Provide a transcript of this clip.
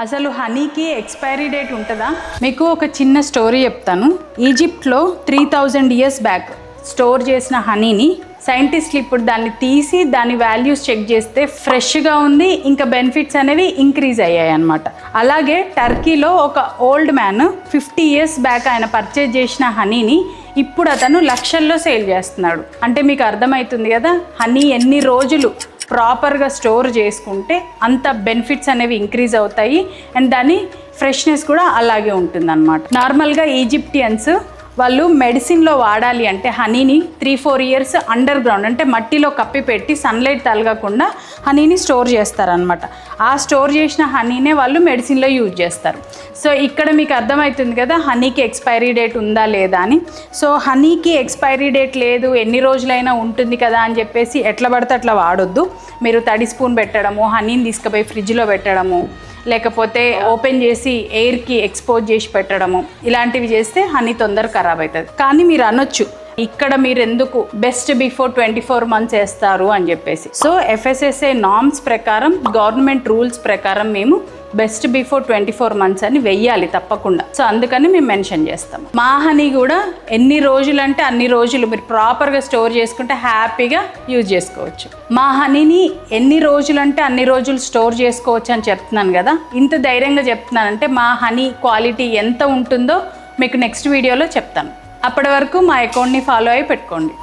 అసలు హనీకి expiry date ఉంటుందా? మీకు ఒక చిన్న స్టోరీ చెప్తాను. ఈజిప్ట్లో 3000 ఇయర్స్ బ్యాక్ స్టోర్ చేసిన హనీని సైంటిస్టులు ఇప్పుడు దాన్ని తీసి దాని వాల్యూస్ చెక్ చేస్తే ఫ్రెష్గా ఉంది, ఇంకా బెనిఫిట్స్ అనేవి ఇంక్రీజ్ అయ్యాయి అన్నమాట. అలాగే టర్కీలో ఒక ఓల్డ్ మ్యాన్ 50 ఇయర్స్ బ్యాక్ ఆయన పర్చేజ్ చేసిన హనీని ఇప్పుడు అతను లక్షల్లో సేల్ చేస్తున్నాడు. అంటే మీకు అర్థమవుతుంది కదా, హనీ ఎన్ని రోజులు ప్రాపర్గా స్టోర్ చేసుకుంటే అంత బెనిఫిట్స్ అనేవి ఇంక్రీజ్ అవుతాయి అండ్ దాని ఫ్రెష్నెస్ కూడా అలాగే ఉంటుందన్నమాట. నార్మల్గా ఈజిప్టియన్స్ వాళ్ళు మెడిసిన్లో వాడాలి అంటే హనీని 3-4 ఇయర్స్ అండర్ గ్రౌండ్ అంటే మట్టిలో కప్పి పెట్టి సన్లైట్ తగలకుండా హనీని స్టోర్ చేస్తారనమాట. ఆ స్టోర్ చేసిన హనీనే వాళ్ళు మెడిసిన్లో యూజ్ చేస్తారు. సో ఇక్కడ మీకు అర్థమవుతుంది కదా హనీకి ఎక్స్పైరీ డేట్ ఉందా లేదా అని. సో హనీకి ఎక్స్పైరీ డేట్ లేదు, ఎన్ని రోజులైనా ఉంటుంది కదా అని చెప్పేసి ఎట్లా పడితే అట్లా వాడొద్దు. మీరు తడి స్పూన్ పెట్టడము, హనీని తీసుకుపోయి ఫ్రిడ్జ్లో పెట్టడము, లేకపోతే ఓపెన్ చేసి ఎయిర్కి ఎక్స్పోజ్ చేసి పెట్టడము, ఇలాంటివి చేస్తే హనీ తొందరగా ఖరాబ్ అవుతుంది. కానీ మీరు అనొచ్చు, ఇక్కడ మీరు ఎందుకు బెస్ట్ బిఫోర్ 24 months వేస్తారు అని చెప్పేసి. సో FSSAI నార్మ్స్ ప్రకారం, గవర్నమెంట్ రూల్స్ ప్రకారం మేము బెస్ట్ బిఫోర్ 24 months అని వెయ్యాలి తప్పకుండా. సో అందుకని మేము మెన్షన్ చేస్తాం. మా హనీ కూడా ఎన్ని రోజులు అంటే అన్ని రోజులు మీరు ప్రాపర్గా స్టోర్ చేసుకుంటే హ్యాపీగా యూజ్ చేసుకోవచ్చు. మా హనీని ఎన్ని రోజులు అంటే అన్ని రోజులు స్టోర్ చేసుకోవచ్చు అని చెప్తున్నాను కదా. ఇంత ధైర్యంగా చెప్తున్నానంటే మా హనీ క్వాలిటీ ఎంత ఉంటుందో మీకు నెక్స్ట్ వీడియోలో చెప్తాను. అప్పటి వరకు మా అకౌంట్ని ఫాలో అయ్యి పెట్టుకోండి.